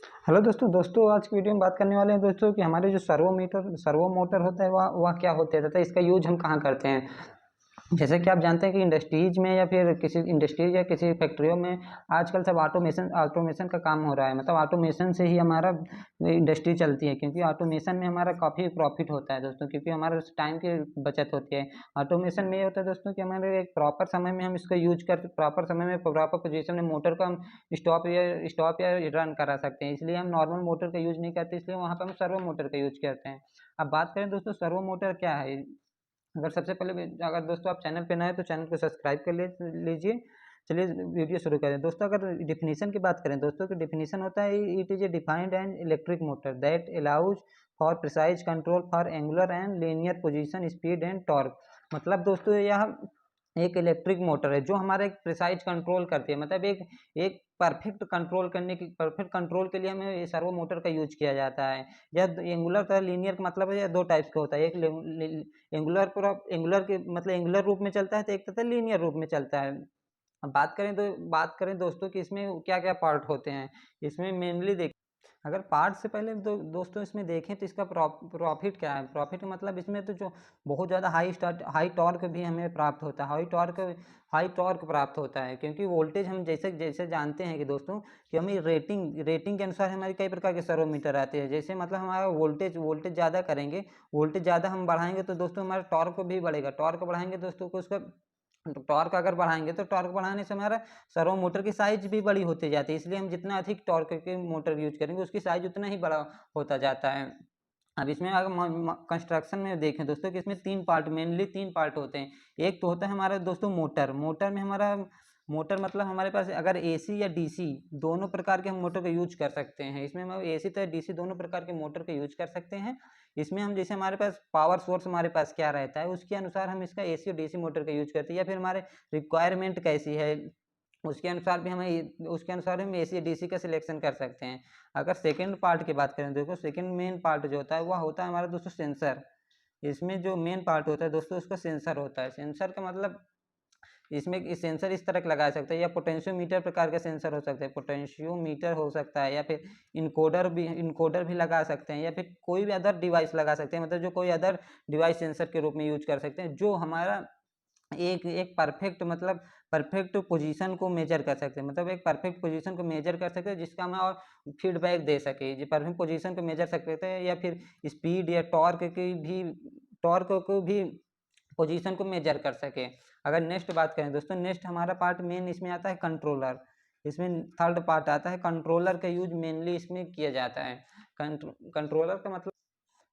Hello दोस्तों आज की वीडियो में बात करने वाले हैं दोस्तों कि हमारे जो सर्वो मोटर होता है वह क्या होता है तथा इसका यूज हम कहाँ करते हैं। जैसे कि आप जानते हैं कि इंडस्ट्रीज में या फिर किसी इंडस्ट्रीज या किसी फैक्ट्रियों में आजकल सब ऑटोमेशन ऑटोमेशन का काम हो रहा है। मतलब ऑटोमेशन से ही हमारा इंडस्ट्री चलती है, क्योंकि ऑटोमेशन में हमारा काफ़ी प्रॉफिट होता है दोस्तों, क्योंकि हमारा टाइम की बचत होती है। ऑटोमेशन में ये होता है दोस्तों कि हमारे एक प्रॉपर समय में हम इसका यूज कर प्रॉपर समय में प्रॉपर पोजीशन में मोटर को हम स्टॉप या रन करा सकते हैं। इसलिए हम नॉर्मल मोटर का यूज नहीं करते, इसलिए वहाँ पर हम सर्वो मोटर का यूज करते हैं। अब बात करें दोस्तों सर्वो मोटर क्या है। अगर सबसे पहले अगर दोस्तों आप चैनल पे नए हैं तो चैनल को सब्सक्राइब कर लीजिए। चलिए वीडियो शुरू करें दोस्तों। अगर डिफिनीशन की बात करें दोस्तों की डिफिनीशन होता है it is a defined and electric motor that allows for precise control for angular and linear position speed and torque. मतलब दोस्तों यह एक इलेक्ट्रिक मोटर है जो हमारा एक प्रिसाइज कंट्रोल करती है। मतलब एक परफेक्ट कंट्रोल के लिए हमें सर्वो मोटर का यूज किया जाता है। यह एंगुलर तथा लीनियर का मतलब है, यह दो टाइप्स का होता है। एक एंगुलर के मतलब एंगुलर रूप में चलता है तो एक तथा लीनियर रूप में चलता है। अब बात करें दोस्तों कि इसमें क्या क्या पार्ट होते हैं। इसमें मेनली अगर पार्ट से पहले दोस्तों इसमें देखें तो इसका प्रॉफिट क्या है। प्रॉफिट मतलब इसमें तो जो बहुत ज़्यादा हाई टॉर्क भी हमें प्राप्त होता है। हाई टॉर्क प्राप्त होता है, क्योंकि वोल्टेज हम जैसे जैसे जानते हैं कि दोस्तों कि हमें रेटिंग के अनुसार हमारे कई प्रकार के सर्वोमीटर आते हैं। जैसे मतलब हमारा वोल्टेज ज़्यादा करेंगे, वोल्टेज ज़्यादा हम बढ़ाएंगे तो दोस्तों हमारा टॉर्क भी बढ़ेगा। टॉर्क बढ़ाएंगे दोस्तों को उसका टॉर्क अगर बढ़ाएंगे तो टॉर्क बढ़ाने से हमारा सर्वो मोटर की साइज भी बड़ी होती जाती है। इसलिए हम जितना अधिक टॉर्क के मोटर यूज करेंगे उसकी साइज उतना ही बड़ा होता जाता है। अब इसमें अगर कंस्ट्रक्शन में देखें दोस्तों कि इसमें मेनली तीन पार्ट होते हैं। एक तो होता है हमारा दोस्तों मोटर में हमारा मोटर मतलब हमारे पास अगर एसी या डीसी दोनों प्रकार के हम मोटर का यूज कर सकते हैं। इसमें हम एसी तथा डीसी दोनों प्रकार के मोटर का यूज कर सकते हैं। इसमें हम जैसे हमारे पास पावर सोर्स हमारे पास क्या रहता है उसके अनुसार हम इसका एसी और डीसी मोटर का यूज करते हैं, या फिर हमारे रिक्वायरमेंट कैसी है उसके अनुसार हम एसी डीसी का सिलेक्शन कर सकते हैं। अगर सेकंड पार्ट की बात करें देखो, सेकंड मेन पार्ट जो होता है वह होता है हमारा दोस्तों सेंसर। इसमें जो मेन पार्ट होता है दोस्तों उसका सेंसर होता है। सेंसर का मतलब इसमें सेंसर इस तरह का लगा सकते हैं, या पोटेंशियोमीटर प्रकार का सेंसर हो सकता है, पोटेंशियोमीटर हो सकता है, या फिर इनकोडर भी लगा सकते हैं, या फिर कोई भी अदर डिवाइस लगा सकते हैं। मतलब जो कोई अदर डिवाइस सेंसर के रूप में यूज कर सकते हैं, जो हमारा एक एक परफेक्ट पोजीशन को मेजर कर सकते हैं। मतलब एक परफेक्ट पोजीशन को मेजर कर सकते हैं जिसका हमें और फीडबैक दे सके। जो परफेक्ट पोजीशन को मेजर सकते हैं, या फिर स्पीड या टॉर्क को भी पोजीशन को मेजर कर सके। अगर नेक्स्ट बात करें दोस्तों, नेक्स्ट हमारा पार्ट मेन इसमें आता है कंट्रोलर। इसमें थर्ड पार्ट आता है कंट्रोलर का यूज मेनली इसमें किया जाता है। कंट्रोलर का मतलब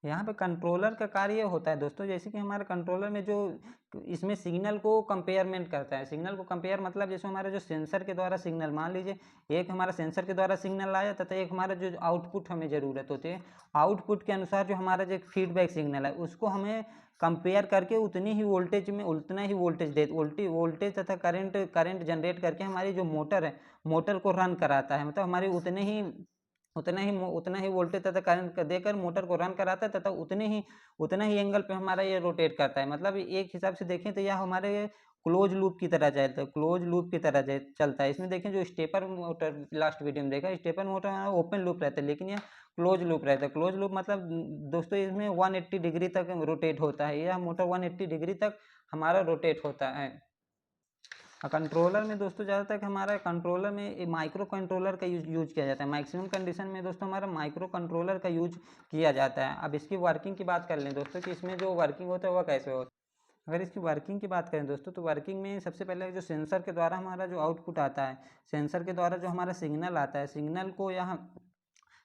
यहाँ पे कंट्रोलर का कार्य ये होता है दोस्तों, जैसे कि हमारे कंट्रोलर में जो इसमें सिग्नल को कंपेयरमेंट करता है। सिग्नल को कंपेयर मतलब जैसे हमारे जो सेंसर के द्वारा सिग्नल, मान लीजिए एक हमारा सेंसर के द्वारा सिग्नल आया तथा एक हमारा जो आउटपुट हमें ज़रूरत होती है, आउटपुट के अनुसार जो हमारा जो फीडबैक सिग्नल है उसको हमें कंपेयर करके उतना ही वोल्टेज तथा करंट जनरेट करके हमारी जो मोटर है मोटर को रन कराता है। मतलब हमारी उतना ही वोल्टेज तथा करंट देकर मोटर को रन कराता है तथा उतना ही एंगल पे हमारा ये रोटेट करता है। मतलब एक हिसाब से देखें तो यह हमारे क्लोज लूप की तरह चलता है। इसमें देखें जो स्टेपर मोटर लास्ट वीडियो में देखा, स्टेपर मोटर हमारा ओपन लूप रहता है, लेकिन यह क्लोज लूप रहता है। क्लोज लूप मतलब दोस्तों इसमें 180 डिग्री तक रोटेट होता है। यह मोटर 180 डिग्री तक हमारा रोटेट होता है। कंट्रोलर में दोस्तों ज़्यादातर हमारा कंट्रोलर में माइक्रो कंट्रोलर का यूज किया जाता है। मैक्सिमम कंडीशन में दोस्तों हमारा माइक्रो कंट्रोलर का यूज किया जाता है। अब इसकी वर्किंग की बात कर लें दोस्तों कि इसमें जो वर्किंग होता है वह कैसे होता है। अगर इसकी वर्किंग की बात करें दोस्तों तो वर्किंग में सबसे पहले जो सेंसर के द्वारा हमारा जो आउटपुट आता है, सेंसर के द्वारा जो हमारा सिग्नल आता है,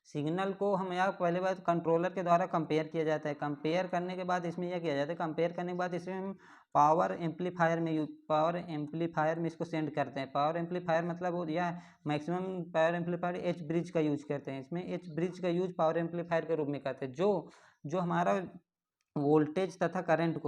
सिग्नल को हम यहाँ पहले बात कंट्रोलर के द्वारा कंपेयर किया जाता है। कंपेयर करने के बाद इसमें यह किया जाता है, कंपेयर करने के बाद इसमें हम पावर एम्पलीफायर में इसको सेंड करते हैं। पावर एम्पलीफायर मतलब यह maximum power amplifier H bridge का यूज करते हैं। इसमें एच ब्रिज का यूज पावर एम्पलीफायर के रूप में करते हैं, जो हमारा वोल्टेज तथा करंट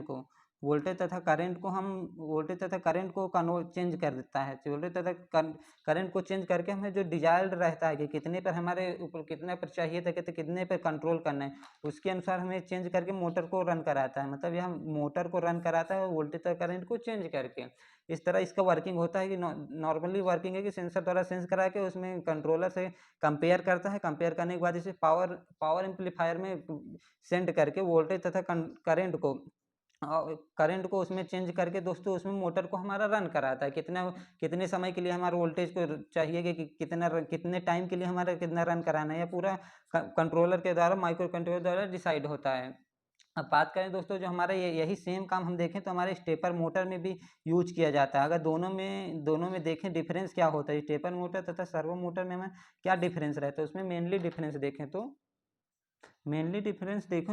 को वोल्टेज तथा करंट को चेंज कर देता है। वोल्टेज तथा करंट को चेंज करके हमें जो डिजायर्ड रहता है कि कितने पर हमारे ऊपर कितने पर चाहिए था कि कितने पर कंट्रोल करना है, उसके अनुसार हमें चेंज करके मोटर को रन कराता है। मतलब यह मोटर को रन कराता है वोल्टेज तथा करंट को चेंज करके। इस तरह इसका वर्किंग होता है कि नॉर्मली वर्किंग है कि सेंसर द्वारा सेंस करा के उसमें कंट्रोलर से कंपेयर करता है। कंपेयर करने के बाद इसे पावर एम्पलीफायर में सेंड करके वोल्टेज तथा करंट को उसमें चेंज करके दोस्तों उसमें मोटर को हमारा रन कराता है। कितने समय के लिए हमारा वोल्टेज को चाहिए कि कितने टाइम के लिए हमारा कितना रन कराना है, या पूरा कंट्रोलर के द्वारा, माइक्रो कंट्रोलर द्वारा डिसाइड होता है। अब बात करें दोस्तों, जो हमारा यही सेम काम हम देखें तो हमारे स्टेपर मोटर में भी यूज किया जाता है। अगर दोनों में देखें डिफरेंस क्या होता है, स्टेपर मोटर तथा सर्वो मोटर में हमें क्या डिफरेंस रहता है, उसमें मेनली डिफरेंस देखें तो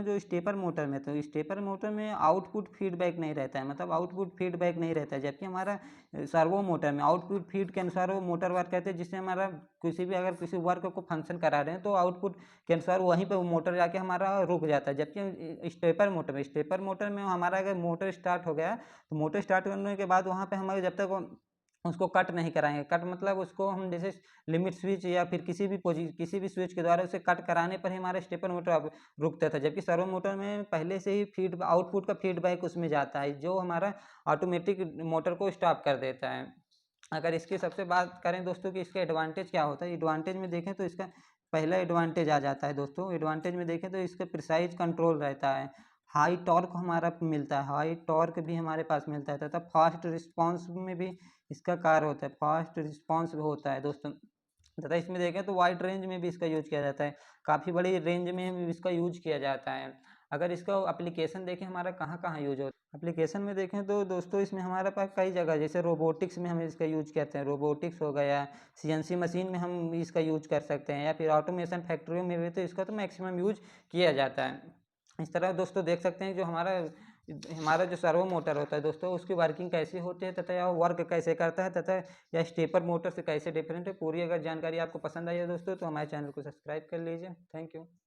जो स्टेपर मोटर में, तो स्टेपर मोटर में आउटपुट फीडबैक नहीं रहता है, मतलब आउटपुट फीडबैक नहीं रहता है। जबकि हमारा सर्वो मोटर में आउटपुट फीड के अनुसार वो मोटर वर्क करते हैं, जिससे हमारा अगर किसी वर्क को फंक्शन करा रहे हैं तो आउटपुट के अनुसार वहीं पे वो मोटर जाके हमारा रुक जाता है। जबकि स्टेपर मोटर में हमारा अगर मोटर स्टार्ट हो गया तो मोटर स्टार्ट होने के बाद वहाँ पे हमारे जब तक उसको कट नहीं कराएंगे, कट मतलब उसको हम जैसे लिमिट स्विच या फिर किसी भी स्विच के द्वारा उसे कट कराने पर ही हमारा स्टेपर मोटर अब रुकता था। जबकि सर्वो मोटर में पहले से ही आउटपुट का फीडबैक उसमें जाता है, जो हमारा ऑटोमेटिक मोटर को स्टॉप कर देता है। अगर इसकी सबसे बात करें दोस्तों कि इसका एडवांटेज क्या होता है, एडवांटेज में देखें तो इसका पहला एडवांटेज आ जाता है दोस्तों। एडवांटेज में देखें तो इसका प्रिसाइज कंट्रोल रहता है, हाई टॉर्क हमारा मिलता है, हाई टॉर्क भी हमारे पास मिलता है, तथा फास्ट रिस्पांस में भी इसका कार्य होता है, फास्ट रिस्पांस होता है दोस्तों। तथा इसमें देखें तो वाइड रेंज में भी इसका यूज किया जाता है, काफ़ी बड़ी रेंज में भी इसका यूज किया जाता है। अगर इसका एप्लीकेशन देखें हमारा कहाँ कहाँ यूज होता है, एप्लीकेशन में देखें तो दोस्तों इसमें हमारे पास कई जगह, जैसे रोबोटिक्स में हम इसका यूज करते हैं, रोबोटिक्स हो गया, सीएनसी मशीन में हम इसका यूज कर सकते हैं, या फिर ऑटोमेशन फैक्ट्रियों में भी तो इसका तो मैक्सिमम यूज किया जाता है। इस तरह दोस्तों देख सकते हैं जो हमारा जो सर्वो मोटर होता है दोस्तों, उसकी वर्किंग कैसे होती है तथा यह वर्क कैसे करता है, तथा यह स्टेपर मोटर से कैसे डिफरेंट है। पूरी अगर जानकारी आपको पसंद आई है दोस्तों तो हमारे चैनल को सब्सक्राइब कर लीजिए। Thank you.